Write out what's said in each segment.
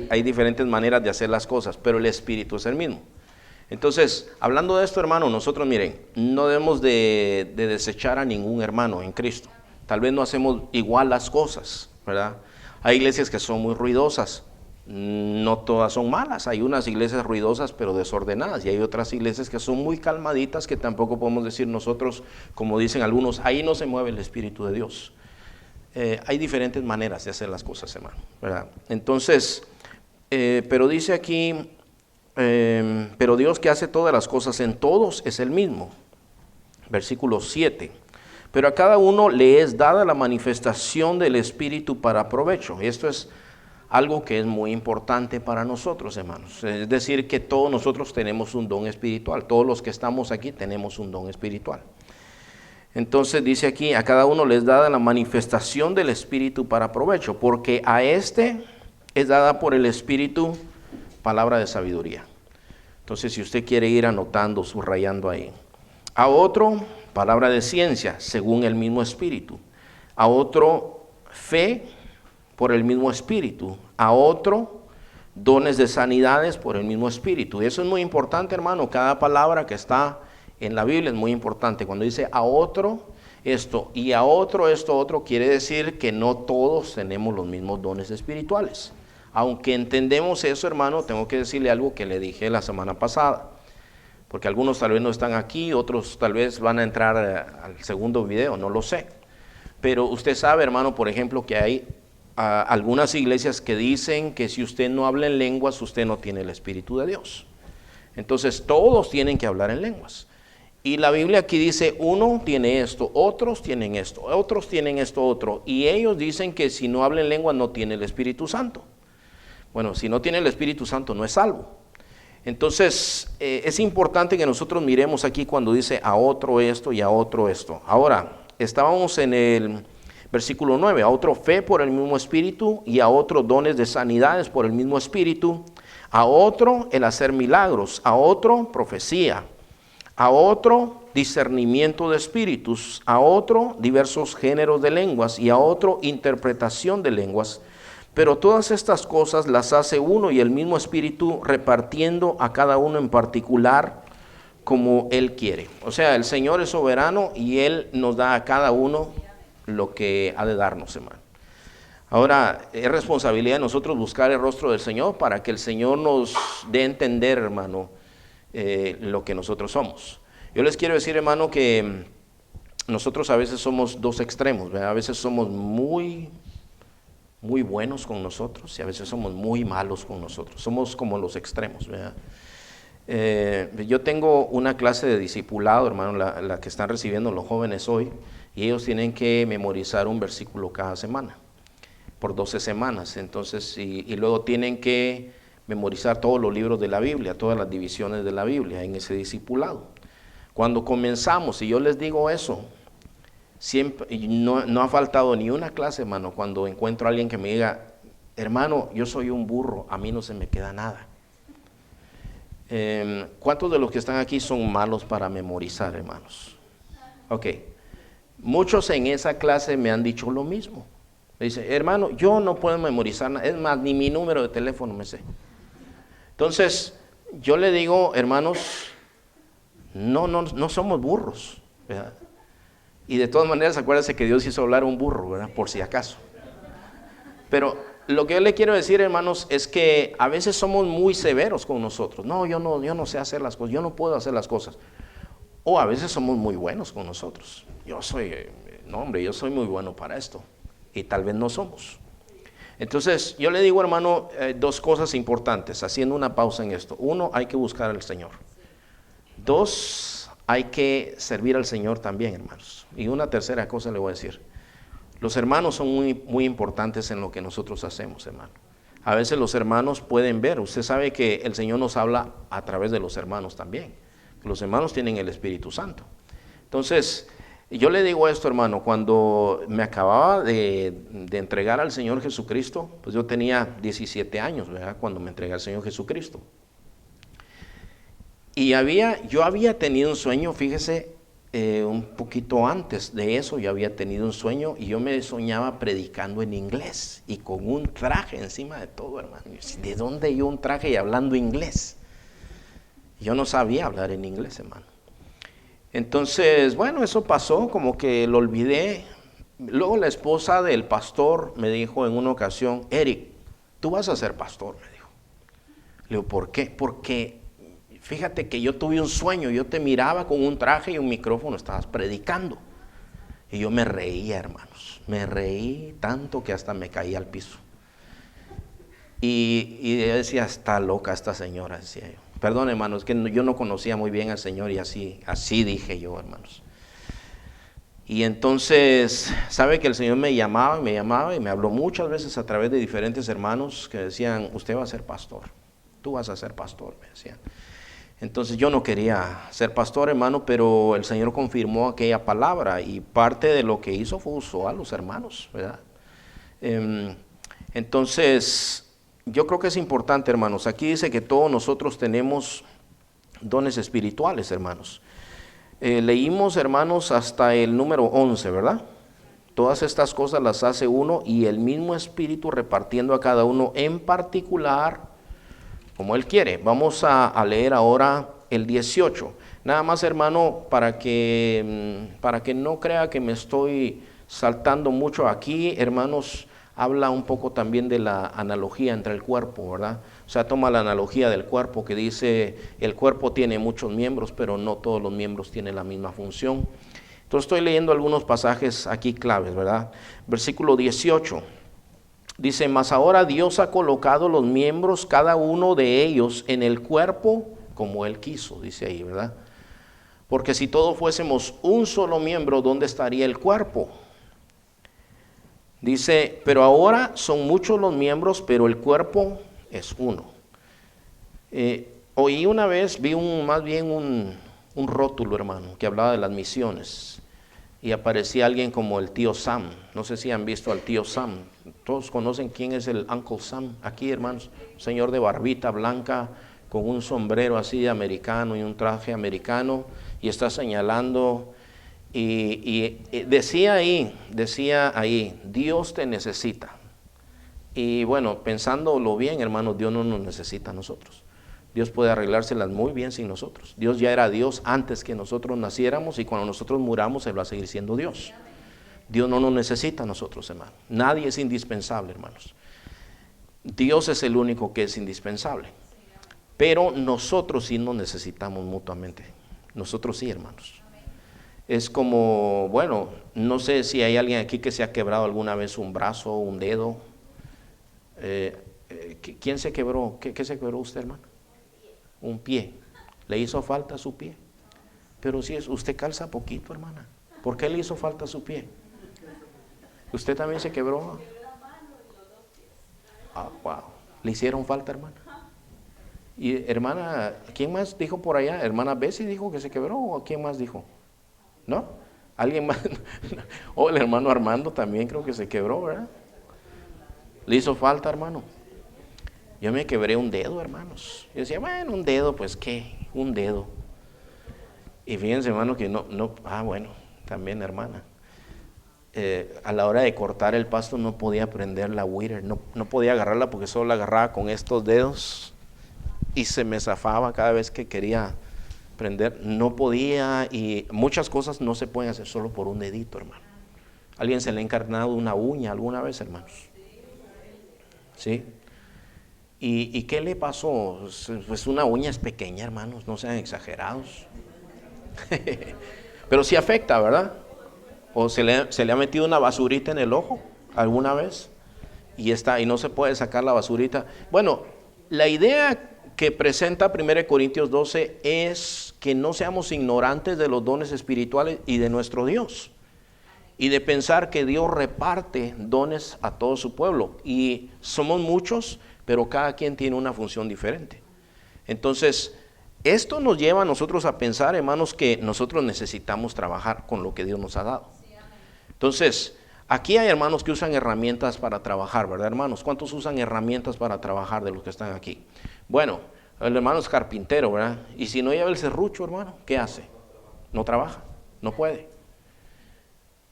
hay diferentes maneras de hacer las cosas, pero el Espíritu es el mismo. Entonces, hablando de esto, hermano, nosotros, miren, no debemos de desechar a ningún hermano en Cristo. Tal vez no hacemos igual las cosas, ¿verdad? Hay iglesias que son muy ruidosas, no todas son malas. Hay unas iglesias ruidosas pero desordenadas, y hay otras iglesias que son muy calmaditas, que tampoco podemos decir nosotros, como dicen algunos, ahí no se mueve el Espíritu de Dios. Hay diferentes maneras de hacer las cosas, hermano, ¿verdad? Entonces, pero dice aquí, pero Dios que hace todas las cosas en todos es el mismo. Versículo 7. Pero a cada uno le es dada la manifestación del Espíritu para provecho. Esto es algo que es muy importante para nosotros, hermanos. Es decir, que todos nosotros tenemos un don espiritual. Todos los que estamos aquí tenemos un don espiritual. Entonces dice aquí, a cada uno les dada la manifestación del Espíritu para provecho, porque a este es dada por el Espíritu palabra de sabiduría. Entonces, si usted quiere ir anotando, subrayando ahí. A otro, palabra de ciencia, según el mismo Espíritu. A otro, fe, por el mismo Espíritu. A otro, dones de sanidades, por el mismo Espíritu. Y eso es muy importante, hermano. Cada palabra que está en la Biblia es muy importante. Cuando dice a otro esto y a otro esto otro, quiere decir que no todos tenemos los mismos dones espirituales. Aunque entendemos eso, hermano, tengo que decirle algo que le dije la semana pasada, porque algunos tal vez no están aquí, otros tal vez van a entrar al segundo video, no lo sé. Pero usted sabe, hermano, por ejemplo, que hay algunas iglesias que dicen que si usted no habla en lenguas, usted no tiene el Espíritu de Dios. Entonces todos tienen que hablar en lenguas. Y la Biblia aquí dice, uno tiene esto, otros tienen esto, otros tienen esto otro. Y ellos dicen que si no habla en lenguas no tiene el Espíritu Santo. Bueno, si no tiene el Espíritu Santo no es salvo. Entonces, es importante que nosotros miremos aquí cuando dice a otro esto y a otro esto. Ahora, estábamos en el versículo 9, a otro fe por el mismo Espíritu y a otro dones de sanidades por el mismo Espíritu, a otro el hacer milagros, a otro profecía, a otro discernimiento de espíritus, a otro diversos géneros de lenguas y a otro interpretación de lenguas. Pero todas estas cosas las hace uno y el mismo Espíritu, repartiendo a cada uno en particular como Él quiere. O sea, el Señor es soberano y Él nos da a cada uno lo que ha de darnos, hermano. Ahora, es responsabilidad de nosotros buscar el rostro del Señor para que el Señor nos dé a entender, hermano, lo que nosotros somos. Yo les quiero decir, hermano, que nosotros a veces somos dos extremos, ¿verdad? A veces somos muy buenos con nosotros y a veces somos muy malos con nosotros. Somos como los extremos, ¿verdad? Yo tengo una clase de discipulado, hermano, la que están recibiendo los jóvenes hoy, y ellos tienen que memorizar un versículo cada semana, por 12 semanas. Entonces, y luego tienen que memorizar todos los libros de la Biblia, todas las divisiones de la Biblia en ese discipulado. Cuando comenzamos, y yo les digo eso, siempre, no ha faltado ni una clase, hermano, cuando encuentro a alguien que me diga, hermano, yo soy un burro, a mí no se me queda nada. ¿Cuántos de los que están aquí son malos para memorizar, hermanos? Ok, muchos en esa clase me han dicho lo mismo. Me dice, hermano, yo no puedo memorizar nada, es más, ni mi número de teléfono me sé. Entonces, yo le digo, hermanos, no somos burros, ¿verdad? Y de todas maneras, acuérdense que Dios hizo hablar a un burro, ¿verdad? Por si acaso. Pero lo que yo le quiero decir, hermanos, es que a veces somos muy severos con nosotros. No, yo no sé hacer las cosas, yo no puedo hacer las cosas. O a veces somos muy buenos con nosotros. Yo soy muy bueno para esto. Y tal vez no somos. Entonces, yo le digo, hermano, dos cosas importantes, haciendo una pausa en esto. Uno, hay que buscar al Señor. Dos, hay que servir al Señor también, hermanos. Y una tercera cosa le voy a decir. Los hermanos son muy importantes en lo que nosotros hacemos, hermano. A veces los hermanos pueden ver. Usted sabe que el Señor nos habla a través de los hermanos también. Los hermanos tienen el Espíritu Santo. Entonces, yo le digo esto, hermano, cuando me acababa de entregar al Señor Jesucristo, pues yo tenía 17 años, ¿verdad? Cuando me entregué al Señor Jesucristo. Y yo había tenido un sueño, fíjese, un poquito antes de eso yo había tenido un sueño y yo me soñaba predicando en inglés y con un traje encima de todo, hermano. ¿De dónde yo un traje y hablando inglés? Yo no sabía hablar en inglés, hermano. Entonces, bueno, eso pasó, como que lo olvidé. Luego la esposa del pastor me dijo en una ocasión: Eric, tú vas a ser pastor, me dijo. Le digo, ¿por qué? Porque fíjate que yo tuve un sueño, yo te miraba con un traje y un micrófono, estabas predicando. Y yo me reía, hermanos, me reí tanto que hasta me caí al piso. Y yo decía, está loca esta señora, decía yo. Perdón, hermanos, que yo no conocía muy bien al Señor y así dije yo, hermanos. Y entonces, sabe que el Señor me llamaba y me habló muchas veces a través de diferentes hermanos que decían, usted va a ser pastor, tú vas a ser pastor, me decían. Entonces yo no quería ser pastor, hermano, pero el Señor confirmó aquella palabra y parte de lo que hizo fue usó a los hermanos, ¿verdad? Entonces, yo creo que es importante, hermanos. Aquí dice que todos nosotros tenemos dones espirituales, hermanos. Leímos, hermanos, hasta el número 11, ¿verdad? Todas estas cosas las hace uno y el mismo Espíritu repartiendo a cada uno en particular como Él quiere. Vamos a leer ahora el 18. Nada más, hermano, para que no crea que me estoy saltando mucho aquí, hermanos, habla un poco también de la analogía entre el cuerpo, ¿verdad? O sea, toma la analogía del cuerpo que dice, el cuerpo tiene muchos miembros, pero no todos los miembros tienen la misma función. Entonces estoy leyendo algunos pasajes aquí claves, ¿verdad? Versículo 18. Dice, mas ahora Dios ha colocado los miembros, cada uno de ellos, en el cuerpo como Él quiso, dice ahí, ¿verdad? Porque si todos fuésemos un solo miembro, ¿dónde estaría el cuerpo? Dice, pero ahora son muchos los miembros, pero el cuerpo es uno. Oí una vez, vi más bien un rótulo, hermano, que hablaba de las misiones. Y aparecía alguien como el tío Sam. No sé si han visto al tío Sam. Todos conocen quién es el Uncle Sam. Aquí, hermanos, un señor de barbita blanca, con un sombrero así de americano y un traje americano, y está señalando. Y decía ahí, Dios te necesita. Y bueno, pensándolo bien, hermanos, Dios no nos necesita a nosotros. Dios puede arreglárselas muy bien sin nosotros. Dios ya era Dios antes que nosotros naciéramos y cuando nosotros muramos Él va a seguir siendo Dios. Dios no nos necesita a nosotros, hermanos. Nadie es indispensable, hermanos. Dios es el único que es indispensable. Pero nosotros sí nos necesitamos mutuamente. Nosotros sí, hermanos. Es como, bueno, no sé si hay alguien aquí que se ha quebrado alguna vez un brazo o un dedo. ¿Quién se quebró? ¿Qué se quebró usted, hermano? Un pie. ¿Le hizo falta su pie? Pero si usted calza poquito, hermana. ¿Por qué le hizo falta su pie? ¿Usted también se quebró? Ah, wow. ¿Le hicieron falta, hermana? Y hermana, ¿quién más dijo por allá? ¿Hermana Bessie dijo que se quebró o quién más dijo? ¿No? ¿Alguien más? O el hermano Armando también creo que se quebró, ¿verdad? ¿Le hizo falta, hermano? Yo me quebré un dedo, hermanos. Yo decía, bueno, un dedo, pues qué, un dedo. Y fíjense, hermano, que bueno, también, hermana. A la hora de cortar el pasto no podía prender la weeder, no podía agarrarla porque solo la agarraba con estos dedos y se me zafaba cada vez que quería prender. No podía, y muchas cosas no se pueden hacer solo por un dedito, hermano. ¿Alguien se le ha encarnado una uña alguna vez, hermanos? ¿Sí? ¿Y qué le pasó? Pues una uña es pequeña, hermanos, no sean exagerados. Pero sí afecta, ¿verdad? ¿O se le ha metido una basurita en el ojo alguna vez? Y no se puede sacar la basurita. Bueno, la idea que presenta 1 Corintios 12 es que no seamos ignorantes de los dones espirituales y de nuestro Dios. Y de pensar que Dios reparte dones a todo su pueblo. Y somos muchos, pero cada quien tiene una función diferente. Entonces, esto nos lleva a nosotros a pensar, hermanos, que nosotros necesitamos trabajar con lo que Dios nos ha dado. Entonces, aquí hay hermanos que usan herramientas para trabajar, ¿verdad, hermanos? ¿Cuántos usan herramientas para trabajar de los que están aquí? Bueno, el hermano es carpintero, ¿verdad? Y si no lleva el serrucho, hermano, ¿qué hace? No trabaja. no puede.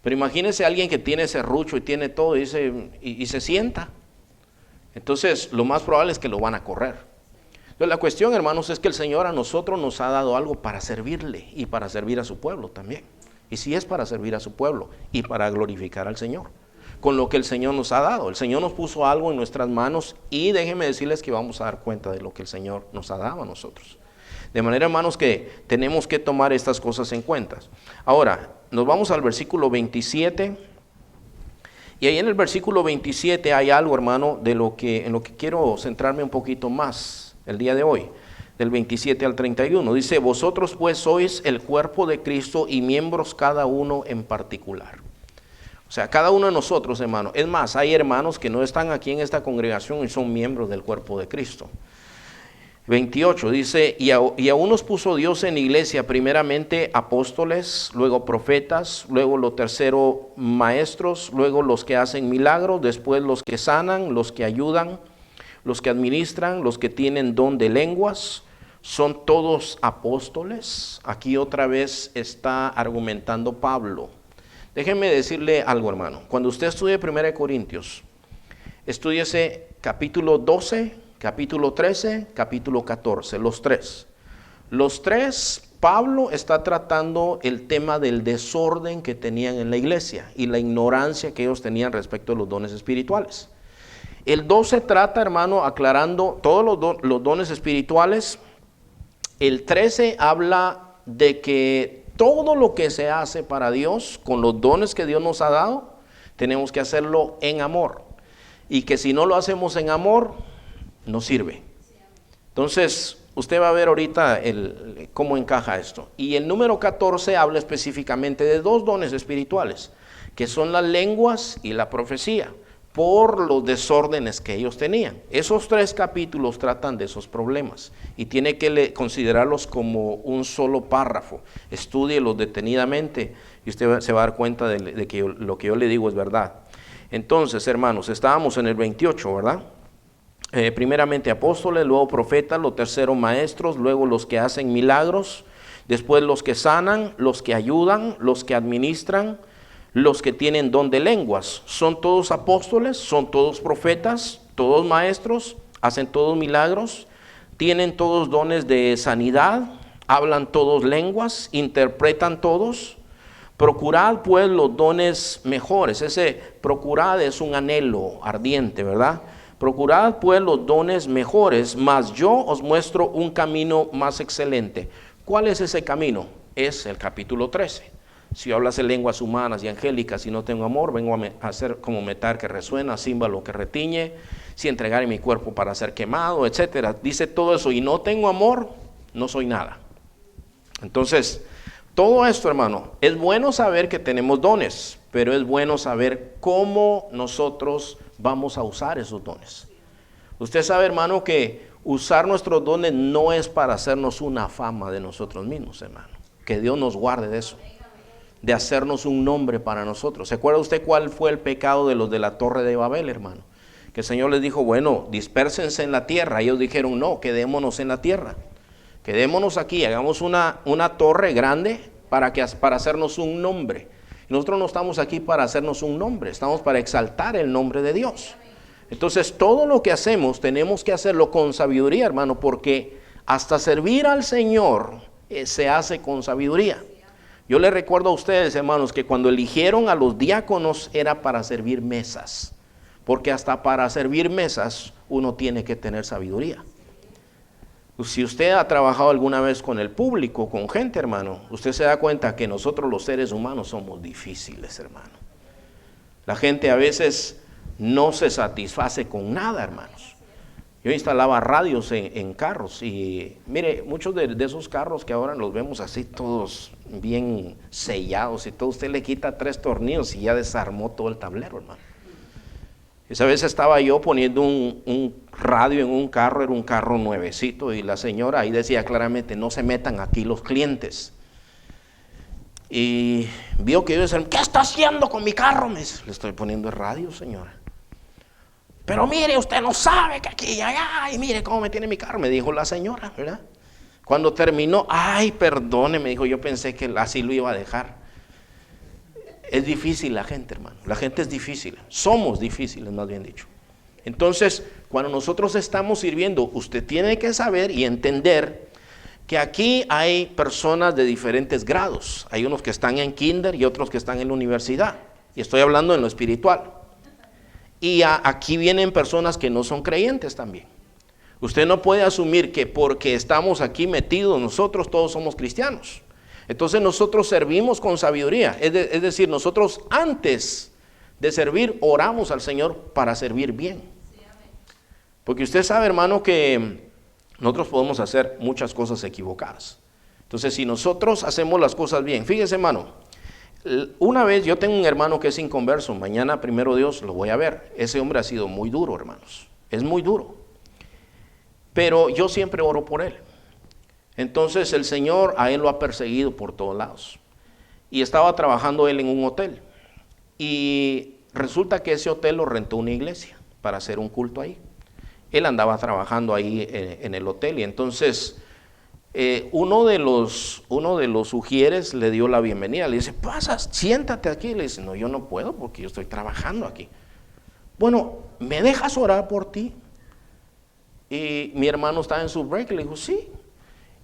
Pero imagínese a alguien que tiene serrucho y tiene todo y se sienta. Entonces lo más probable es que lo van a correr. Entonces la cuestión, hermanos, es que el Señor a nosotros nos ha dado algo para servirle y para servir a su pueblo también. Y si es para servir a su pueblo y para glorificar al Señor, con lo que el Señor nos ha dado. El Señor nos puso algo en nuestras manos y déjenme decirles que vamos a dar cuenta de lo que el Señor nos ha dado a nosotros. De manera, hermanos, que tenemos que tomar estas cosas en cuenta. Ahora, nos vamos al versículo 27. Y ahí en el versículo 27 hay algo, hermano, en lo que quiero centrarme un poquito más el día de hoy. Del 27 al 31. Dice, vosotros pues sois el cuerpo de Cristo y miembros cada uno en particular. O sea, cada uno de nosotros, hermano. Es más, hay hermanos que no están aquí en esta congregación y son miembros del cuerpo de Cristo. 28 dice, y a unos puso Dios en iglesia, primeramente apóstoles, luego profetas, luego lo tercero maestros, luego los que hacen milagros, después los que sanan, los que ayudan, los que administran, los que tienen don de lenguas. ¿Son todos apóstoles? Aquí otra vez está argumentando Pablo. Déjenme decirle algo, hermano. Cuando usted estudie 1 Corintios, estúdiese capítulo 12, capítulo 13, capítulo 14, los tres. Los tres, Pablo está tratando el tema del desorden que tenían en la iglesia y la ignorancia que ellos tenían respecto a los dones espirituales. El 12 trata, hermano, aclarando todos los dones espirituales. El 13 habla de que todo lo que se hace para Dios, con los dones que Dios nos ha dado, tenemos que hacerlo en amor. Y que si no lo hacemos en amor, no sirve. Entonces, usted va a ver ahorita cómo encaja esto. Y el número 14 habla específicamente de dos dones espirituales, que son las lenguas y la profecía, por los desórdenes que ellos tenían. Esos tres capítulos tratan de esos problemas y tiene que considerarlos como un solo párrafo. Estúdielos detenidamente y usted se va a dar cuenta de que lo que yo le digo es verdad. Entonces, hermanos, estábamos en el 28, ¿verdad? Primeramente apóstoles, luego profetas, lo tercero maestros, luego los que hacen milagros, después los que sanan, los que ayudan, los que administran, los que tienen don de lenguas. ¿Son todos apóstoles? ¿Son todos profetas? ¿Todos maestros? ¿Hacen todos milagros? ¿Tienen todos dones de sanidad? ¿Hablan todos lenguas? ¿Interpretan todos? Procurad pues los dones mejores. Ese procurad es un anhelo ardiente, ¿verdad? Procurad pues los dones mejores, mas yo os muestro un camino más excelente. ¿Cuál es ese camino? Es el capítulo 13. Si yo hablase lenguas humanas y angélicas y no tengo amor, vengo a hacer como metal que resuena, címbalo que retiñe, si entregaré mi cuerpo para ser quemado, etcétera. Dice todo eso y no tengo amor, no soy nada. Entonces, todo esto, hermano, es bueno saber que tenemos dones, pero es bueno saber cómo nosotros vamos a usar esos dones. Usted sabe, hermano, que usar nuestros dones no es para hacernos una fama de nosotros mismos, hermano. Que Dios nos guarde de eso, de hacernos un nombre para nosotros. ¿Se acuerda usted cuál fue el pecado de los de la Torre de Babel, hermano? Que el Señor les dijo, bueno, dispérsense en la tierra. Ellos dijeron, no, quedémonos en la tierra. Quedémonos aquí, hagamos una torre grande para hacernos un nombre. Nosotros no estamos aquí para hacernos un nombre, estamos para exaltar el nombre de Dios. Entonces, todo lo que hacemos tenemos que hacerlo con sabiduría, hermano, porque hasta servir al Señor se hace con sabiduría. Yo les recuerdo a ustedes, hermanos, que cuando eligieron a los diáconos era para servir mesas, porque hasta para servir mesas uno tiene que tener sabiduría. Si usted ha trabajado alguna vez con el público, con gente, hermano, usted se da cuenta que nosotros los seres humanos somos difíciles, hermano. La gente a veces no se satisface con nada, hermanos. Yo instalaba radios en carros y mire, muchos de esos carros que ahora los vemos así todos bien sellados y todo, usted le quita 3 tornillos y ya desarmó todo el tablero, hermano. Esa vez estaba yo poniendo un radio en un carro, era un carro nuevecito y la señora ahí decía claramente, no se metan aquí los clientes. Y vio que yo decía, ¿qué está haciendo con mi carro? Le estoy poniendo el radio, señora. Pero mire, usted no sabe que aquí y allá, y mire cómo me tiene mi carro, me dijo la señora, ¿verdad? Cuando terminó, ay, perdone, me dijo, yo pensé que así lo iba a dejar. Es difícil la gente, hermano. La gente es difícil. Somos difíciles, más bien dicho. Entonces, cuando nosotros estamos sirviendo, usted tiene que saber y entender que aquí hay personas de diferentes grados. Hay unos que están en kinder y otros que están en la universidad. Y estoy hablando en lo espiritual. Y aquí vienen personas que no son creyentes también. Usted no puede asumir que porque estamos aquí metidos nosotros todos somos cristianos. Entonces nosotros servimos con sabiduría. Es decir, nosotros antes de servir oramos al Señor para servir bien. Porque usted sabe, hermano, que nosotros podemos hacer muchas cosas equivocadas. Entonces, si nosotros hacemos las cosas bien, fíjese, hermano, una vez yo tengo un hermano que es inconverso, mañana primero Dios lo voy a ver. Ese hombre ha sido muy duro, hermanos, es muy duro. Pero yo siempre oro por él. Entonces el Señor a él lo ha perseguido por todos lados. Y estaba trabajando él en un hotel. Y resulta que ese hotel lo rentó una iglesia para hacer un culto ahí. Él andaba trabajando ahí en el hotel y entonces uno de los ujieres le dio la bienvenida. Le dice, pasa, siéntate aquí. Le dice, no, yo no puedo porque yo estoy trabajando aquí. Bueno, ¿me dejas orar por ti? Y mi hermano estaba en su break. Le dijo, sí.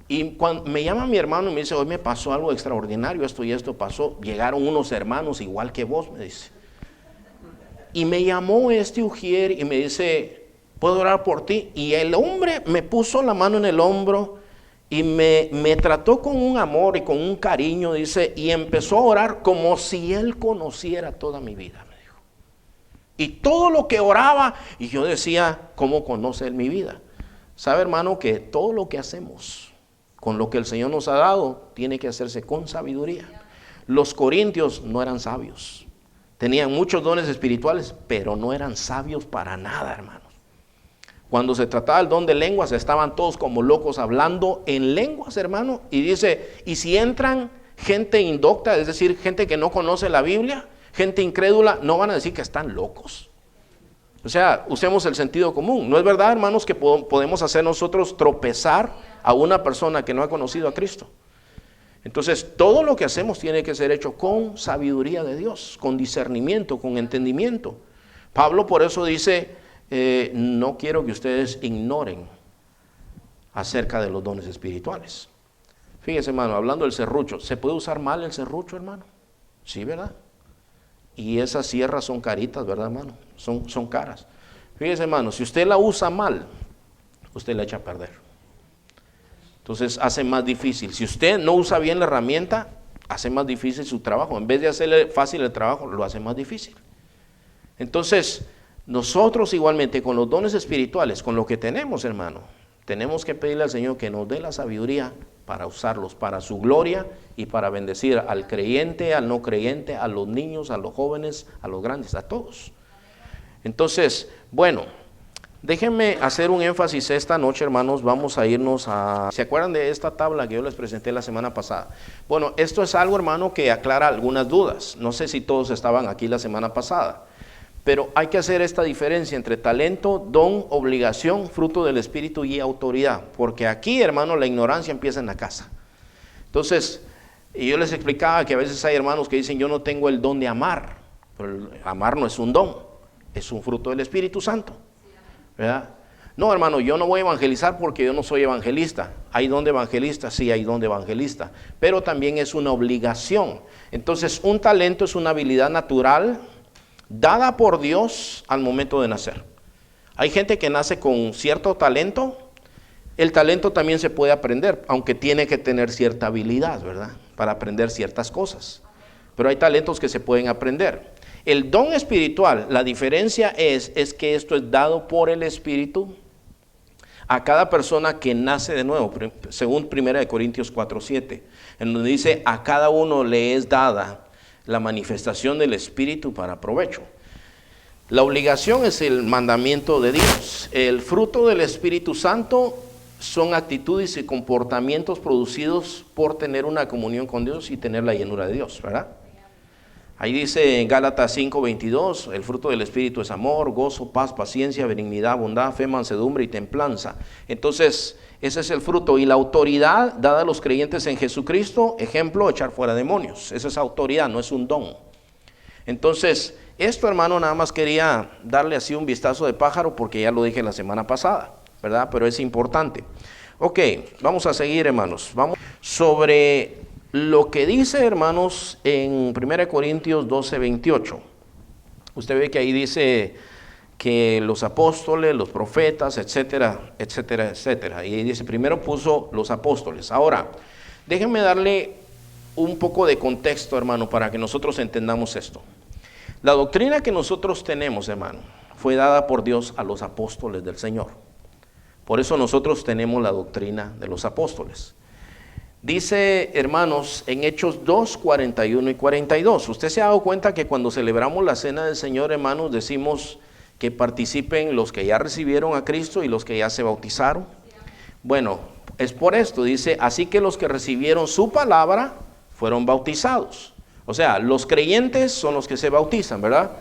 Y cuando me llama mi hermano y me dice, hoy me pasó algo extraordinario, esto y esto pasó. Llegaron unos hermanos igual que vos, me dice. Y me llamó este ujier y me dice, ¿puedo orar por ti? Y el hombre me puso la mano en el hombro y me trató con un amor y con un cariño, dice, y empezó a orar como si él conociera toda mi vida, me dijo. Y todo lo que oraba, y yo decía, ¿cómo conoce él mi vida? Sabe, hermano, que todo lo que hacemos con lo que el Señor nos ha dado, tiene que hacerse con sabiduría. Los corintios no eran sabios. Tenían muchos dones espirituales, pero no eran sabios para nada, hermanos. Cuando se trataba del don de lenguas, estaban todos como locos hablando en lenguas, hermano. Y dice, y si entran gente indocta, es decir, gente que no conoce la Biblia, gente incrédula, no van a decir que están locos. O sea, usemos el sentido común. ¿No es verdad, hermanos, que podemos hacer nosotros tropezar a una persona que no ha conocido a Cristo? Entonces, todo lo que hacemos tiene que ser hecho con sabiduría de Dios, con discernimiento, con entendimiento. Pablo por eso dice, no quiero que ustedes ignoren acerca de los dones espirituales. Fíjense, hermano, hablando del serrucho, ¿se puede usar mal el serrucho, hermano? Sí, ¿verdad? Y esas sierras son caritas, ¿verdad, hermano? Son caras. Fíjese, hermano, si usted la usa mal, usted la echa a perder. Entonces hace más difícil. Si usted no usa bien la herramienta, hace más difícil su trabajo. En vez de hacerle fácil el trabajo, lo hace más difícil. Entonces, nosotros igualmente con los dones espirituales, con lo que tenemos, hermano, tenemos que pedirle al Señor que nos dé la sabiduría para usarlos para su gloria y para bendecir al creyente, al no creyente, a los niños, a los jóvenes, a los grandes, a todos. Entonces, bueno, déjenme hacer un énfasis esta noche, hermanos. Vamos a irnos a... ¿Se acuerdan de esta tabla que yo les presenté la semana pasada? Bueno, esto es algo, hermano, que aclara algunas dudas. No sé si todos estaban aquí la semana pasada, pero hay que hacer esta diferencia entre talento, don, obligación, fruto del Espíritu y autoridad. Porque aquí, hermano, la ignorancia empieza en la casa. Entonces, y yo les explicaba que a veces hay hermanos que dicen, yo no tengo el don de amar. Pero amar no es un don, es un fruto del Espíritu Santo, ¿verdad? No, hermano, yo no voy a evangelizar porque yo no soy evangelista. ¿Hay don de evangelista? Sí, hay don de evangelista. Pero también es una obligación. Entonces, un talento es una habilidad natural dada por Dios al momento de nacer. Hay gente que nace con cierto talento. El talento también se puede aprender, aunque tiene que tener cierta habilidad, ¿verdad? Para aprender ciertas cosas. Pero hay talentos que se pueden aprender. El don espiritual, la diferencia es que esto es dado por el Espíritu a cada persona que nace de nuevo, según 1 Corintios 4:7, en donde dice, a cada uno le es dada la manifestación del Espíritu para provecho. La obligación es el mandamiento de Dios. El fruto del Espíritu Santo son actitudes y comportamientos producidos por tener una comunión con Dios y tener la llenura de Dios, ¿verdad? Ahí dice en Gálatas 5:22, el fruto del Espíritu es amor, gozo, paz, paciencia, benignidad, bondad, fe, mansedumbre y templanza. Entonces, ese es el fruto. Y la autoridad dada a los creyentes en Jesucristo, ejemplo, echar fuera demonios. Esa es autoridad, no es un don. Entonces, esto, hermano, nada más quería darle así un vistazo de pájaro porque ya lo dije la semana pasada, ¿verdad? Pero es importante. Ok, vamos a seguir, hermanos. Vamos sobre lo que dice, hermanos, en 1 Corintios 12, 28. Usted ve que ahí dice que los apóstoles, los profetas, etcétera, etcétera, etcétera. Y ahí dice, primero puso los apóstoles. Ahora, déjenme darle un poco de contexto, hermano, para que nosotros entendamos esto. La doctrina que nosotros tenemos, hermano, fue dada por Dios a los apóstoles del Señor. Por eso nosotros tenemos la doctrina de los apóstoles. Dice, hermanos, en Hechos 2, 41 y 42. Usted se ha dado cuenta que cuando celebramos la cena del Señor, hermanos, decimos que participen los que ya recibieron a Cristo y los que ya se bautizaron. Bueno, es por esto, dice, así que los que recibieron su palabra fueron bautizados. O sea, los creyentes son los que se bautizan, ¿verdad?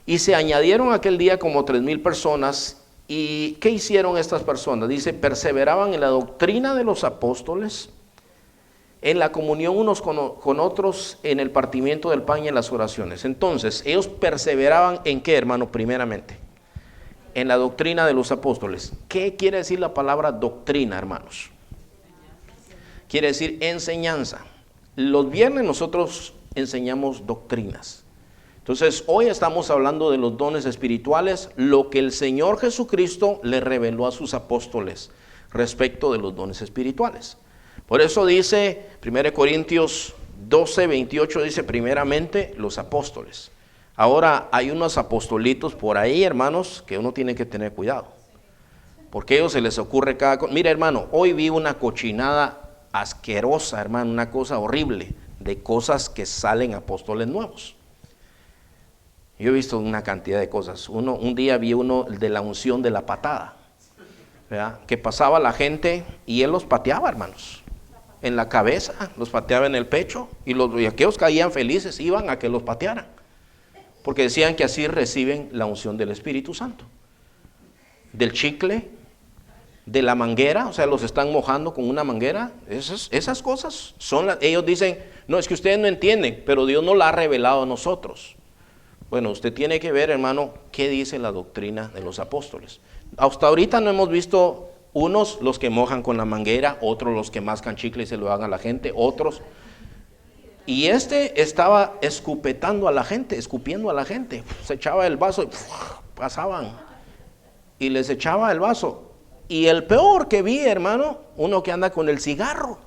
Y se añadieron aquel día como 3,000 personas. ¿Y qué hicieron estas personas? Dice, perseveraban en la doctrina de los apóstoles, en la comunión unos con otros, en el partimiento del pan y en las oraciones. Entonces, ellos perseveraban en qué, hermano, primeramente, en la doctrina de los apóstoles. ¿Qué quiere decir la palabra doctrina, hermanos? Quiere decir enseñanza. Los viernes nosotros enseñamos doctrinas. Entonces, hoy estamos hablando de los dones espirituales, lo que el Señor Jesucristo le reveló a sus apóstoles respecto de los dones espirituales. Por eso dice 1 Corintios 12, 28, dice primeramente los apóstoles. Ahora hay unos apostolitos por ahí, hermanos, que uno tiene que tener cuidado. Porque a ellos se les ocurre cada cosa. Mira, hermano, hoy vi una cochinada asquerosa, hermano, una cosa horrible de cosas que salen apóstoles nuevos. Yo he visto una cantidad de cosas. Un día vi uno de la unción de la patada, ¿verdad? Que pasaba la gente y él los pateaba, hermanos, en la cabeza, los pateaba en el pecho y aquellos caían felices, iban a que los patearan, porque decían que así reciben la unción del Espíritu Santo. Del chicle, de la manguera, o sea, los están mojando con una manguera. Esas cosas son ellos dicen, no, es que ustedes no entienden, pero Dios nos la ha revelado a nosotros. Bueno, usted tiene que ver, hermano, qué dice la doctrina de los apóstoles. Hasta ahorita no hemos visto unos los que mojan con la manguera, otros los que mascan chicle y se lo dan a la gente, otros. Y estaba escupiendo a la gente, se echaba el vaso y pasaban y les echaba el vaso. Y el peor que vi, hermano, uno que anda con el cigarro.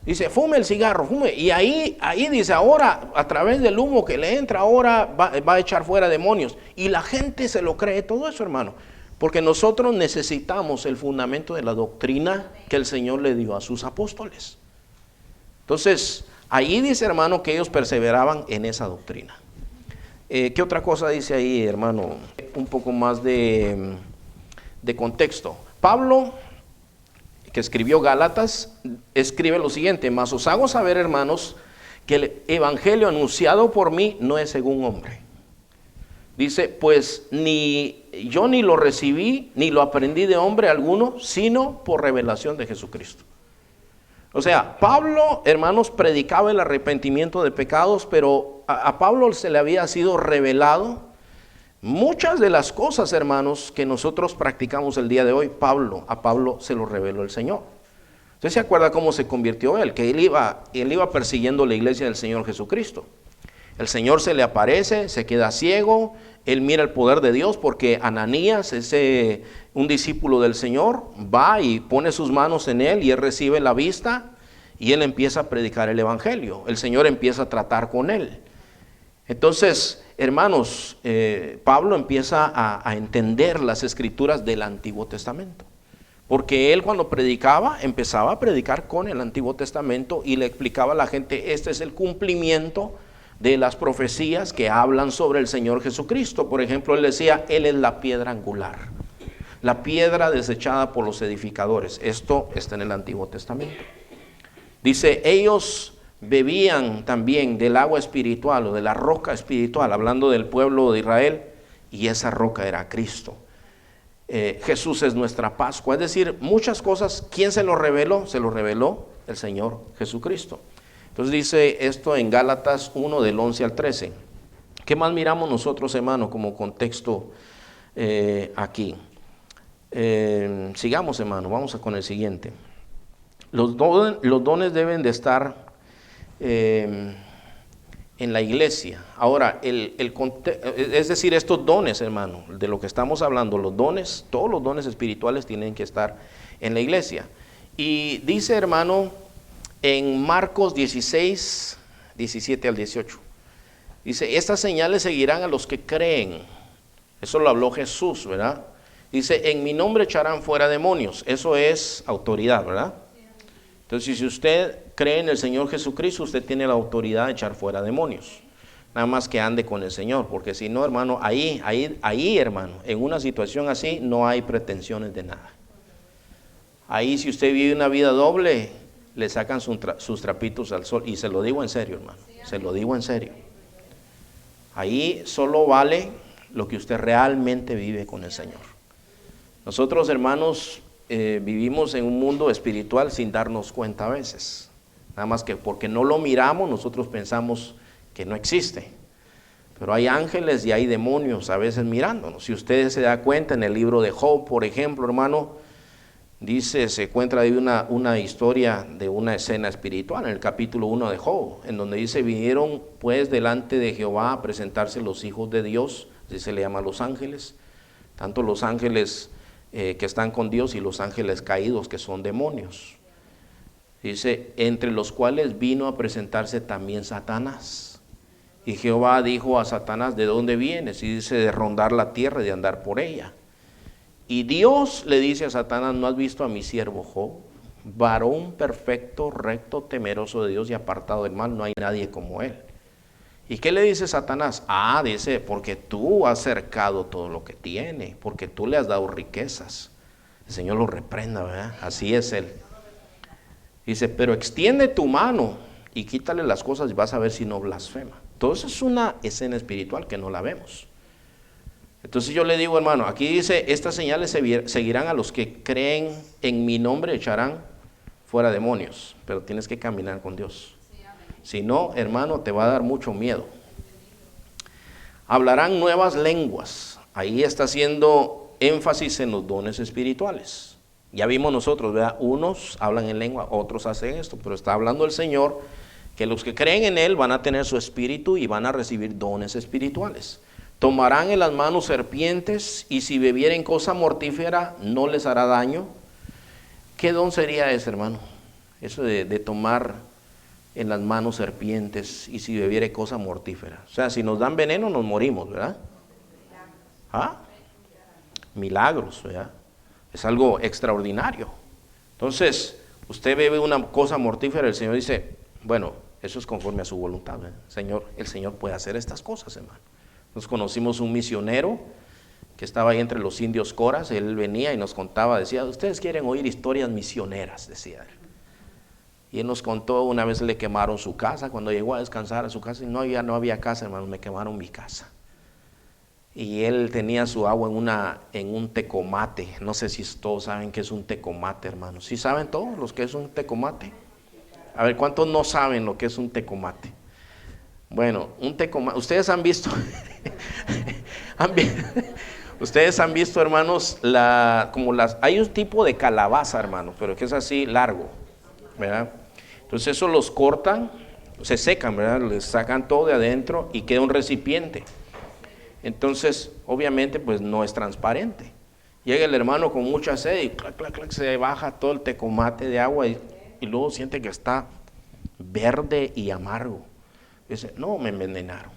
Dice, fume el cigarro, fume. Y ahí dice, ahora, a través del humo que le entra, ahora va a echar fuera demonios. Y la gente se lo cree todo eso, hermano. Porque nosotros necesitamos el fundamento de la doctrina que el Señor le dio a sus apóstoles. Entonces, ahí dice, hermano, que ellos perseveraban en esa doctrina. ¿Qué otra cosa dice ahí, hermano? Un poco más de contexto. Pablo, que escribió Gálatas, escribe lo siguiente: mas os hago saber, hermanos, que el evangelio anunciado por mí no es según hombre. Dice, pues ni yo ni lo recibí, ni lo aprendí de hombre alguno, sino por revelación de Jesucristo. O sea, Pablo, hermanos, predicaba el arrepentimiento de pecados, pero a Pablo se le había sido revelado muchas de las cosas, hermanos, que nosotros practicamos el día de hoy. A Pablo se lo reveló el Señor. ¿Usted se acuerda cómo se convirtió él? Que él iba persiguiendo la iglesia del Señor Jesucristo. El Señor se le aparece, se queda ciego, él mira el poder de Dios porque Ananías, un discípulo del Señor, va y pone sus manos en él y él recibe la vista y él empieza a predicar el evangelio. El Señor empieza a tratar con él. Entonces, hermanos, Pablo empieza a entender las escrituras del Antiguo Testamento. Porque él cuando predicaba, empezaba a predicar con el Antiguo Testamento y le explicaba a la gente, este es el cumplimiento de las profecías que hablan sobre el Señor Jesucristo. Por ejemplo, él decía, él es la piedra angular, la piedra desechada por los edificadores. Esto está en el Antiguo Testamento. Dice, ellos bebían también del agua espiritual o de la roca espiritual, hablando del pueblo de Israel, y esa roca era Cristo. Jesús es nuestra Pascua. Es decir, muchas cosas. ¿Quién se lo reveló? Se lo reveló el Señor Jesucristo. Entonces dice esto en Gálatas 1 del 11 al 13. ¿Qué más miramos nosotros, hermano, como contexto aquí? Sigamos, hermano, vamos con el siguiente. Los dones deben de estar en la iglesia. Ahora, es decir, estos dones, hermano, de lo que estamos hablando, los dones, todos los dones espirituales tienen que estar en la iglesia. Y dice, hermano, en Marcos 16, 17 al 18, dice, estas señales seguirán a los que creen. Eso lo habló Jesús, ¿verdad? Dice, en mi nombre echarán fuera demonios. Eso es autoridad, ¿verdad? Entonces, si usted cree en el Señor Jesucristo, usted tiene la autoridad de echar fuera demonios. Nada más que ande con el Señor, porque si no, hermano, ahí, hermano, en una situación así, no hay pretensiones de nada. Ahí, si usted vive una vida doble, le sacan sus trapitos al sol. Y se lo digo en serio, hermano, se lo digo en serio. Ahí solo vale lo que usted realmente vive con el Señor. Nosotros, hermanos, vivimos en un mundo espiritual sin darnos cuenta a veces. Nada más que porque no lo miramos, nosotros pensamos que no existe. Pero hay ángeles y hay demonios a veces mirándonos. Si usted se da cuenta en el libro de Job, por ejemplo, hermano, dice, se encuentra ahí una historia de una escena espiritual en el capítulo 1 de Job, en donde dice, vinieron pues delante de Jehová a presentarse los hijos de Dios, así se le llama a los ángeles, tanto los ángeles que están con Dios y los ángeles caídos que son demonios. Dice, entre los cuales vino a presentarse también Satanás. Y Jehová dijo a Satanás, ¿de dónde vienes? Y dice, de rondar la tierra y de andar por ella. Y Dios le dice a Satanás, ¿no has visto a mi siervo Job? Varón perfecto, recto, temeroso de Dios y apartado del mal, no hay nadie como él. ¿Y qué le dice Satanás? Dice, porque tú has cercado todo lo que tiene, porque tú le has dado riquezas. El Señor lo reprenda, ¿verdad? Así es él. Dice, pero extiende tu mano y quítale las cosas y vas a ver si no blasfema. Entonces es una escena espiritual que no la vemos. Entonces yo le digo, hermano, aquí dice, estas señales seguirán a los que creen en mi nombre, echarán fuera demonios, pero tienes que caminar con Dios. Si no, hermano, te va a dar mucho miedo. Hablarán nuevas lenguas. Ahí está haciendo énfasis en los dones espirituales. Ya vimos nosotros, ¿verdad? Unos hablan en lengua, otros hacen esto, pero está hablando el Señor que los que creen en Él van a tener su espíritu y van a recibir dones espirituales. Tomarán en las manos serpientes y si bebieren cosa mortífera no les hará daño. ¿Qué don sería ese, hermano? Eso de tomar en las manos serpientes y si bebiere cosa mortífera. O sea, si nos dan veneno nos morimos, ¿verdad? Milagros, ¿verdad? Es algo extraordinario. Entonces, usted bebe una cosa mortífera, el Señor dice, bueno, eso es conforme a su voluntad, ¿verdad? El Señor puede hacer estas cosas, hermano. Nos conocimos un misionero que estaba ahí entre los indios coras, él venía y nos contaba, decía, ustedes quieren oír historias misioneras, decía él. Y él nos contó, una vez le quemaron su casa, cuando llegó a descansar a su casa, y no había casa, hermano, me quemaron mi casa. Y él tenía su agua en un tecomate. No sé si todos saben qué es un tecomate, hermano. ¿Sí saben todos los que es un tecomate? A ver, ¿cuántos no saben lo que es un tecomate? Bueno, un tecomate, ustedes han visto, ustedes han visto, hermanos, hay un tipo de calabaza, hermano, pero que es así largo, ¿verdad? Entonces eso los cortan, se secan, ¿verdad? Les sacan todo de adentro y queda un recipiente. Entonces, obviamente, pues no es transparente. Llega el hermano con mucha sed y clac, clac, clac, se baja todo el tecomate de agua y luego siente que está verde y amargo. Dice, no, me envenenaron.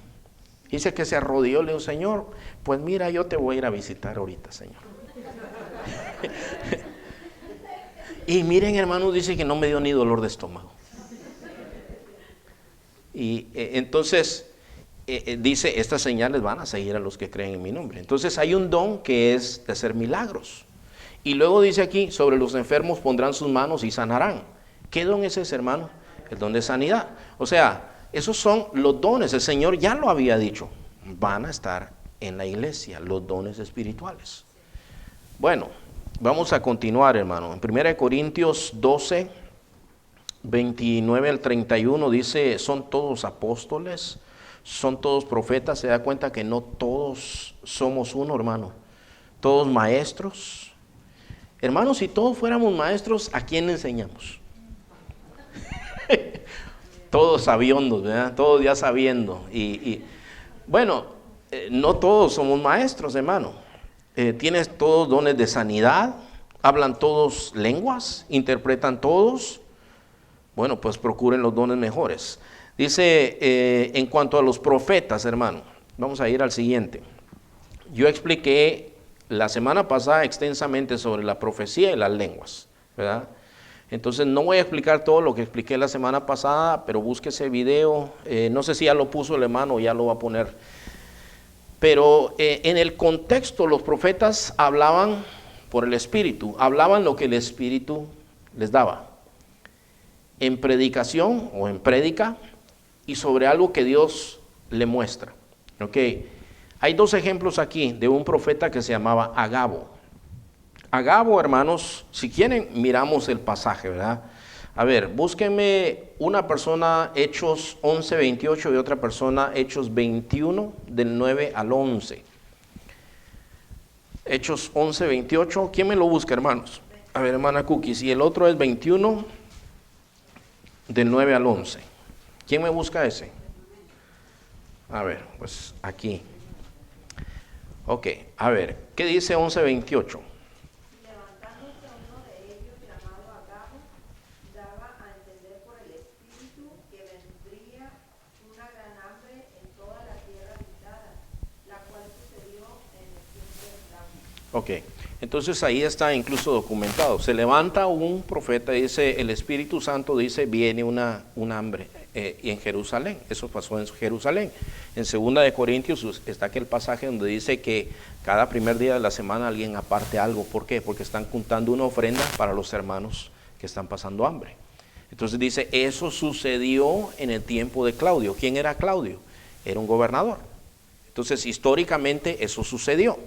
Dice que se arrodilló, le dijo, Señor, pues mira, yo te voy a ir a visitar ahorita, Señor. Y miren, hermanos, dice que no me dio ni dolor de estómago. Y entonces dice, estas señales van a seguir a los que creen en mi nombre. Entonces hay un don que es de hacer milagros. Y luego dice aquí, sobre los enfermos pondrán sus manos y sanarán. ¿Qué don es ese, hermano? El don de sanidad. O sea, esos son los dones. El Señor ya lo había dicho. Van a estar en la iglesia, los dones espirituales. Bueno, vamos a continuar, hermano. En 1 Corintios 12, 29 al 31 dice, son todos apóstoles, son todos profetas. Se da cuenta que no todos somos uno, hermano. Todos maestros. Hermanos, si todos fuéramos maestros, ¿a quién le enseñamos? Todos sabiondos, ¿verdad? Todos ya sabiendo. Bueno, no todos somos maestros, hermano. Tienes todos dones de sanidad, hablan todos lenguas, interpretan todos. Bueno, pues procuren los dones mejores. Dice, en cuanto a los profetas, hermano, vamos a ir al siguiente. Yo expliqué la semana pasada extensamente sobre la profecía y las lenguas, ¿verdad? Entonces no voy a explicar todo lo que expliqué la semana pasada, pero busque ese video. No sé si ya lo puso el hermano o ya lo va a poner. Pero en el contexto los profetas hablaban por el Espíritu, hablaban lo que el Espíritu les daba. En predicación o en prédica y sobre algo que Dios le muestra. ¿Ok? Hay dos ejemplos aquí de un profeta que se llamaba Agabo. Agabo, hermanos, si quieren miramos el pasaje, ¿verdad? A ver, búsquenme una persona Hechos 11:28 y otra persona Hechos 21 del 9 al 11. Hechos 11:28, ¿quién me lo busca, hermanos? A ver, hermana Cookies, y el otro es 21 del 9 al 11. ¿Quién me busca ese? A ver, pues aquí. Ok, a ver, ¿qué dice 11:28? Levantándose uno de ellos, llamado Agabo, daba a entender por el Espíritu que vendría una gran hambre en toda la tierra habitada, la cual sucedió en el tiempo de Claudio. Ok, entonces ahí está incluso documentado. Se levanta un profeta y dice, el Espíritu Santo dice, viene una hambre y en Jerusalén. Eso pasó en Jerusalén. En 2 de Corintios está aquel pasaje donde dice que cada primer día de la semana alguien aparte algo. ¿Por qué? Porque están juntando una ofrenda para los hermanos que están pasando hambre. Entonces dice, eso sucedió en el tiempo de Claudio. ¿Quién era Claudio? Era un gobernador. Entonces históricamente eso sucedió.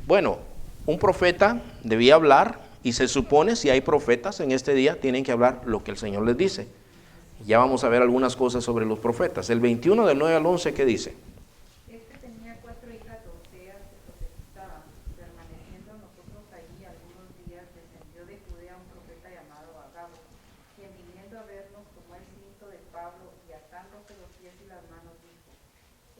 Bueno, un profeta debía hablar y se supone, si hay profetas en este día, tienen que hablar lo que el Señor les dice. Ya vamos a ver algunas cosas sobre los profetas. El 21 del 9 al 11, ¿qué dice? Este tenía 4 hijas doncellas que profetizaban. Permaneciendo nosotros allí algunos días, descendió de Judea un profeta llamado Agabo, quien viniendo a vernos tomó el cinto de Pablo y atándose los pies y las manos dijo: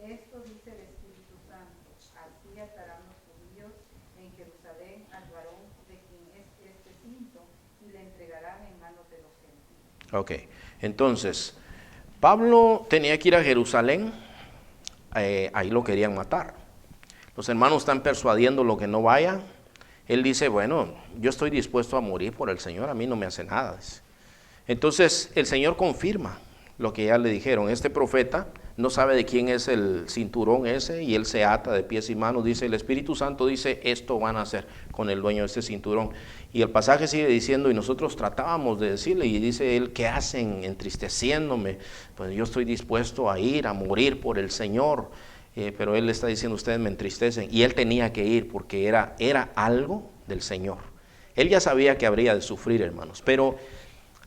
Esto dice el Espíritu Santo, así atarán los judíos en Jerusalén al varón de quien es este cinto y le entregarán en manos de los gentiles. Ok, entonces, Pablo tenía que ir a Jerusalén, ahí lo querían matar. Los hermanos están persuadiendo lo que no vaya. Él dice, bueno, yo estoy dispuesto a morir por el Señor, a mí no me hace nada. Entonces, el Señor confirma lo que ya le dijeron. Este profeta no sabe de quién es el cinturón ese y él se ata de pies y manos. Dice, el Espíritu Santo dice, esto van a hacer con el dueño de este cinturón. Y el pasaje sigue diciendo, y nosotros tratábamos de decirle, y dice él, ¿qué hacen entristeciéndome? Pues yo estoy dispuesto a ir, a morir por el Señor. Pero él le está diciendo, ustedes me entristecen. Y él tenía que ir porque era algo del Señor. Él ya sabía que habría de sufrir, hermanos. Pero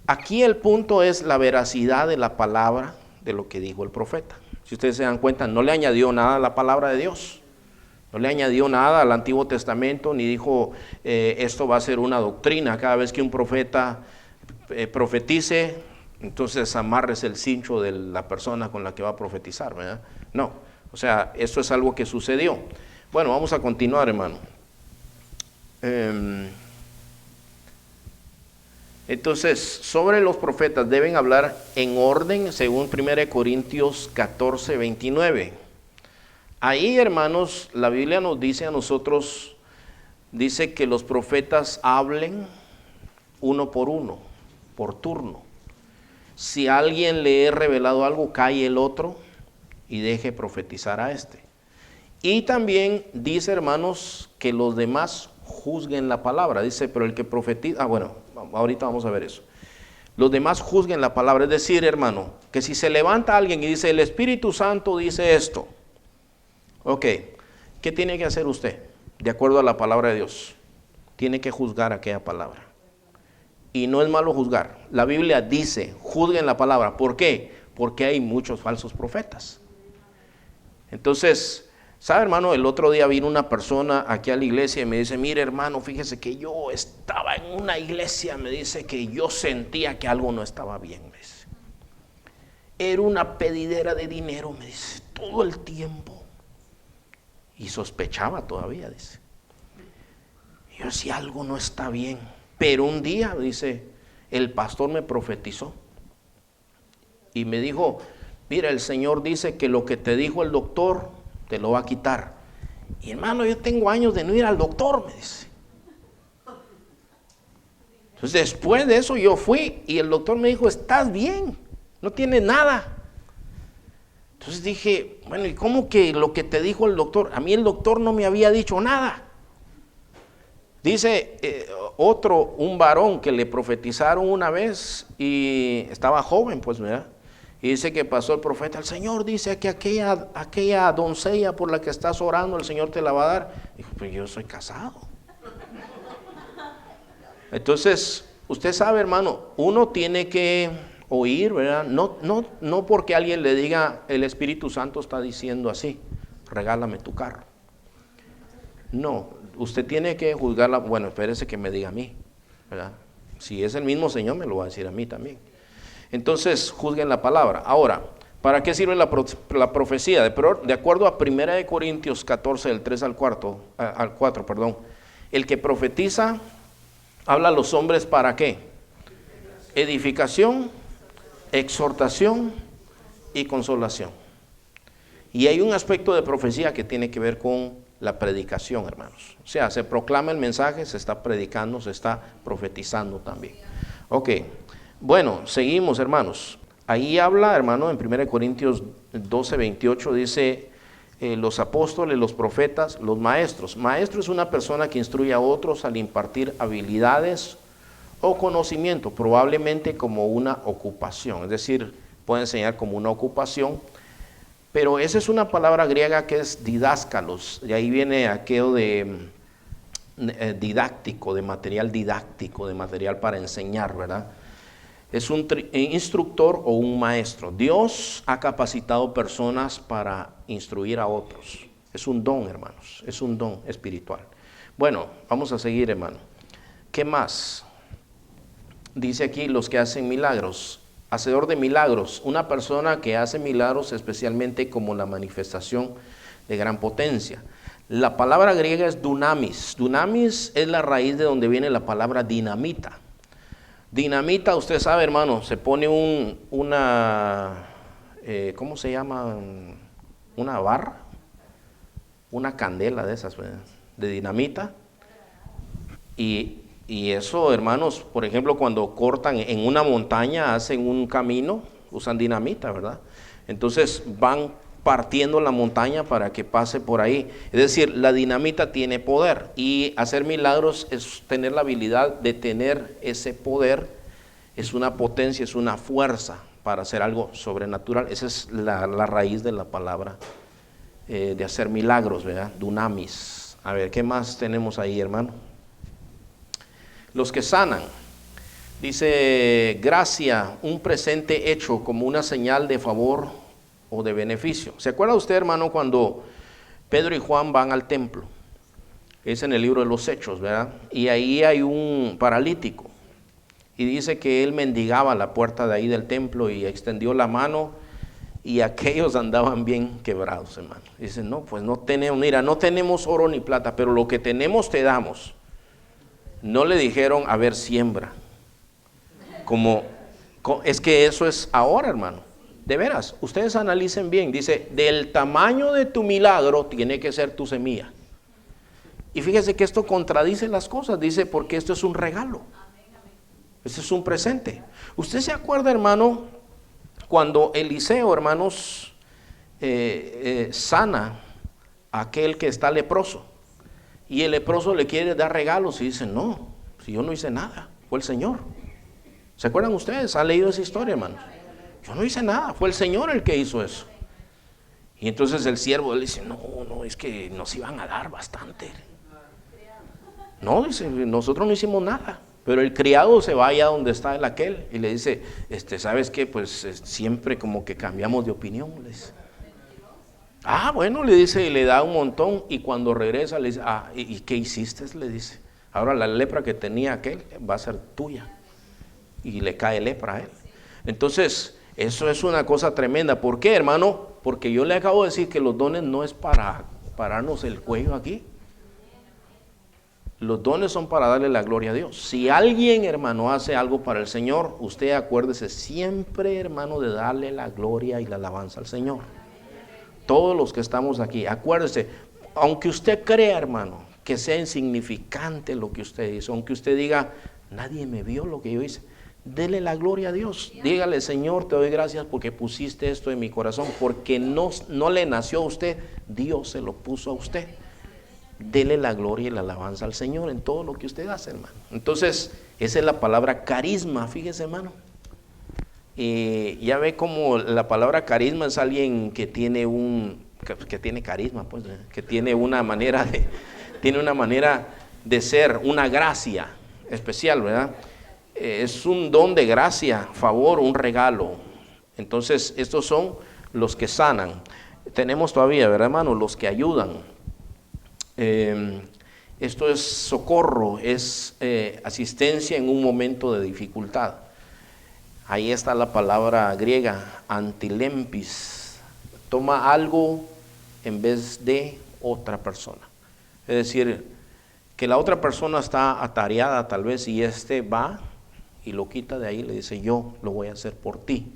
aquí el punto es la veracidad de la palabra de lo que dijo el profeta. Si ustedes se dan cuenta, no le añadió nada a la palabra de Dios. No le añadió nada al Antiguo Testamento, ni dijo, esto va a ser una doctrina. Cada vez que un profeta profetice, entonces amarres el cincho de la persona con la que va a profetizar, ¿verdad? No, o sea, esto es algo que sucedió. Bueno, vamos a continuar, hermano. Entonces, sobre los profetas deben hablar en orden, según 1 Corintios 14:29. Ahí, hermanos, la Biblia nos dice a nosotros, dice que los profetas hablen uno por uno, por turno. Si a alguien le he revelado algo, calle el otro y deje profetizar a este. Y también dice, hermanos, que los demás juzguen la palabra. Dice, pero el que profetiza, bueno, ahorita vamos a ver eso. Los demás juzguen la palabra. Es decir, hermano, que si se levanta alguien y dice, el Espíritu Santo dice esto. Ok, ¿qué tiene que hacer usted? De acuerdo a la palabra de Dios. Tiene que juzgar aquella palabra. Y no es malo juzgar. La Biblia dice, juzguen la palabra. ¿Por qué? Porque hay muchos falsos profetas. Entonces, ¿sabe, hermano? El otro día vino una persona aquí a la iglesia y me dice, mire, hermano, fíjese que yo estaba en una iglesia, me dice que yo sentía que algo no estaba bien, me dice. Era una pedidera de dinero, me dice, todo el tiempo. Y sospechaba todavía, dice. Yo decía, algo no está bien. Pero un día, dice, el pastor me profetizó y me dijo, mira, el Señor dice que lo que te dijo el doctor te lo va a quitar. Y hermano, yo tengo años de no ir al doctor, me dice. Entonces después de eso yo fui y el doctor me dijo, estás bien, no tienes nada. Entonces dije, bueno, ¿y cómo que lo que te dijo el doctor? A mí el doctor no me había dicho nada. Dice un varón que le profetizaron una vez y estaba joven, pues, ¿verdad? Y dice que pasó el profeta, el Señor dice que aquella doncella por la que estás orando, el Señor te la va a dar. Dijo, pues yo soy casado. Entonces, usted sabe, hermano, uno tiene que oír, ¿verdad? No porque alguien le diga, el Espíritu Santo está diciendo así, regálame tu carro. No, usted tiene que juzgarla. Bueno, espérese que me diga a mí, ¿verdad? Si es el mismo Señor, me lo va a decir a mí también. Entonces, juzguen la palabra. Ahora, ¿para qué sirve la profecía? De acuerdo a 1 Corintios 14, del 3 al 4, el que profetiza habla a los hombres ¿para qué? Edificación, exhortación y consolación. Y hay un aspecto de profecía que tiene que ver con la predicación, hermanos. O sea, se proclama el mensaje, se está predicando, se está profetizando también. Ok, bueno, seguimos, hermanos. Ahí habla, hermano, en 1 Corintios 12, 28, dice, los apóstoles, los profetas, los maestros. Maestro es una persona que instruye a otros al impartir habilidades o conocimiento, probablemente como una ocupación. Es decir, puede enseñar como una ocupación. Pero esa es una palabra griega que es didáscalos, y ahí viene aquello de didáctico, de material para enseñar, ¿verdad? Es un instructor o un maestro. Dios ha capacitado personas para instruir a otros. Es un don, hermanos, es un don espiritual. Bueno, vamos a seguir, hermano. ¿Qué más? Dice aquí los que hacen milagros. Hacedor de milagros, una persona que hace milagros especialmente como la manifestación de gran potencia. La palabra griega es dunamis. Dunamis es la raíz de donde viene la palabra dinamita. Dinamita, usted sabe, hermano, se pone ¿cómo se llama? Una barra, una candela de esas, de dinamita. Y eso, hermanos, por ejemplo, cuando cortan en una montaña, hacen un camino, usan dinamita, ¿verdad? Entonces van partiendo la montaña para que pase por ahí. Es decir, la dinamita tiene poder y hacer milagros es tener la habilidad de tener ese poder, es una potencia, es una fuerza para hacer algo sobrenatural. Esa es la raíz de la palabra de hacer milagros, ¿verdad? Dunamis. A ver, ¿qué más tenemos ahí, hermano? Los que sanan, dice gracia, un presente hecho como una señal de favor o de beneficio. ¿Se acuerda usted, hermano, cuando Pedro y Juan van al templo? Es en el libro de los Hechos, ¿verdad? Y ahí hay un paralítico y dice que él mendigaba a la puerta de ahí del templo y extendió la mano y aquellos andaban bien quebrados, hermano. Dicen, no, pues no tenemos oro ni plata, pero lo que tenemos te damos. No le dijeron, a ver, siembra. Es que eso es ahora, hermano. De veras, ustedes analicen bien. Dice, del tamaño de tu milagro tiene que ser tu semilla. Y fíjese que esto contradice las cosas. Dice, porque esto es un regalo. Esto es un presente. ¿Usted se acuerda, hermano, cuando Eliseo, hermanos, sana a aquel que está leproso? Y el leproso le quiere dar regalos y dice, no, si yo no hice nada, fue el Señor. ¿Se acuerdan ustedes? ¿Han leído esa historia, hermanos? Yo no hice nada, fue el Señor el que hizo eso. Y entonces el siervo le dice, no, es que nos iban a dar bastante. No, dice, nosotros no hicimos nada. Pero el criado se va allá donde está el aquel y le dice, ¿sabes qué? Pues siempre como que cambiamos de opinión, le dice. Ah, bueno, le dice, y le da un montón, y cuando regresa le dice, ¿y qué hiciste? Le dice, ahora la lepra que tenía aquel va a ser tuya, y le cae lepra a él. Entonces, eso es una cosa tremenda. ¿Por qué, hermano? Porque yo le acabo de decir que los dones no es para pararnos el cuello aquí. Los dones son para darle la gloria a Dios. Si alguien, hermano, hace algo para el Señor, usted acuérdese siempre, hermano, de darle la gloria y la alabanza al Señor. Todos los que estamos aquí, acuérdese, aunque usted crea, hermano, que sea insignificante lo que usted hizo, aunque usted diga, nadie me vio lo que yo hice, dele la gloria a Dios. Dígale, Señor, te doy gracias porque pusiste esto en mi corazón, porque no le nació a usted, Dios se lo puso a usted. Dele la gloria y la alabanza al Señor en todo lo que usted hace, hermano. Entonces, esa es la palabra carisma, fíjese, hermano. Ya ve como la palabra carisma es alguien que tiene que tiene carisma, pues, que tiene una manera de ser, una gracia especial, ¿verdad? Es un don de gracia, favor, un regalo. Entonces, estos son los que sanan. Tenemos todavía, ¿verdad, hermano? Los que ayudan. Esto es socorro, es asistencia en un momento de dificultad. Ahí está la palabra griega, antilempis. Toma algo en vez de otra persona. Es decir, que la otra persona está atareada tal vez y va y lo quita de ahí, le dice, yo lo voy a hacer por ti.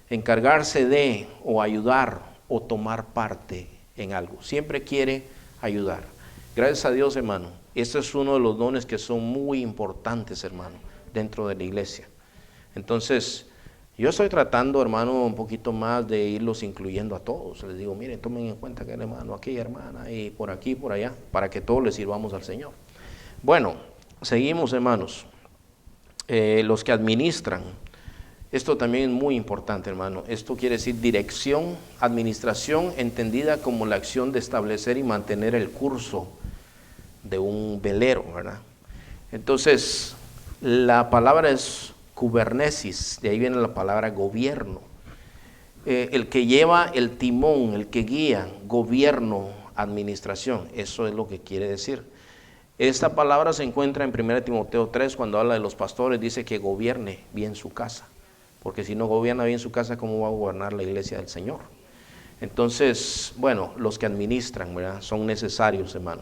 Encargarse de o ayudar o tomar parte en algo. Siempre quiere ayudar. Gracias a Dios, hermano. Este es uno de los dones que son muy importantes, hermano, dentro de la iglesia. Entonces, yo estoy tratando, hermano, un poquito más de irlos incluyendo a todos. Les digo, miren, tomen en cuenta que el hermano, aquella hermana, y por aquí, por allá, para que todos les sirvamos al Señor. Bueno, seguimos, hermanos. Los que administran. Esto también es muy importante, hermano. Esto quiere decir dirección, administración, entendida como la acción de establecer y mantener el curso de un velero, ¿verdad? Entonces, la palabra es kubernesis, de ahí viene la palabra gobierno. El que lleva el timón, el que guía, gobierno, administración, eso es lo que quiere decir. Esta palabra se encuentra en 1 Timoteo 3, cuando habla de los pastores, dice que gobierne bien su casa, porque si no gobierna bien su casa, ¿cómo va a gobernar la iglesia del Señor? Entonces, bueno, los que administran, ¿verdad? Son necesarios, hermano.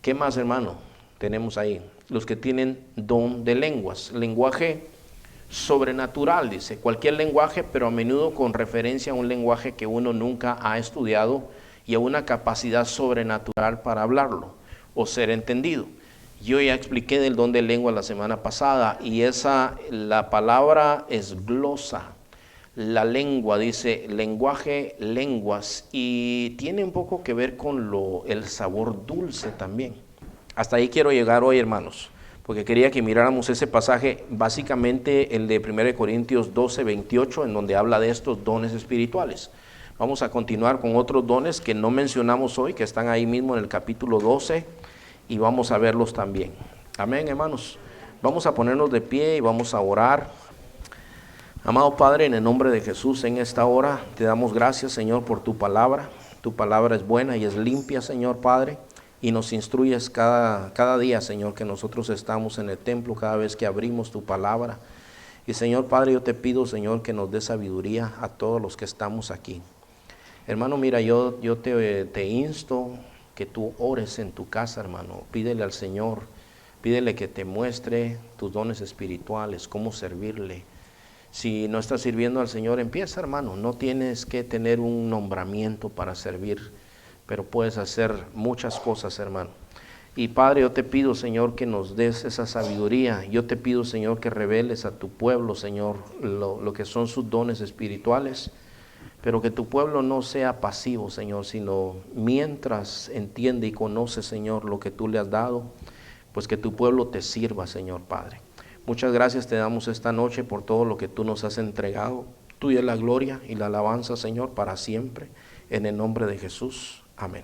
¿Qué más, hermano? Tenemos ahí los que tienen don de lenguas, lenguaje sobrenatural, dice, cualquier lenguaje, pero a menudo con referencia a un lenguaje que uno nunca ha estudiado y a una capacidad sobrenatural para hablarlo o ser entendido. Yo ya expliqué del don de lengua la semana pasada y la palabra es glosa. La lengua, dice lenguaje, lenguas, y tiene un poco que ver con el sabor dulce también. Hasta ahí quiero llegar hoy, hermanos, porque quería que miráramos ese pasaje, básicamente el de 1 Corintios 12, 28, en donde habla de estos dones espirituales. Vamos a continuar con otros dones que no mencionamos hoy, que están ahí mismo en el capítulo 12, y vamos a verlos también. Amén, hermanos. Vamos a ponernos de pie y vamos a orar. Amado Padre, en el nombre de Jesús, en esta hora te damos gracias, Señor, por tu palabra. Tu palabra es buena y es limpia, Señor Padre, y nos instruyes cada día, Señor, que nosotros estamos en el templo, cada vez que abrimos tu palabra. Y Señor Padre, yo te pido, Señor, que nos dé sabiduría a todos los que estamos aquí. Hermano, mira, yo te insto que tú ores en tu casa, hermano. Pídele al Señor, pídele que te muestre tus dones espirituales, cómo servirle. Si no estás sirviendo al Señor, empieza, hermano. No tienes que tener un nombramiento para servir, pero puedes hacer muchas cosas, hermano. Y Padre, yo te pido, Señor, que nos des esa sabiduría. Yo te pido, Señor, que reveles a tu pueblo, Señor, lo que son sus dones espirituales, pero que tu pueblo no sea pasivo, Señor, sino mientras entiende y conoce, Señor, lo que tú le has dado, pues que tu pueblo te sirva, Señor Padre. Muchas gracias te damos esta noche por todo lo que tú nos has entregado. Tuya es la gloria y la alabanza, Señor, para siempre. En el nombre de Jesús. Amén.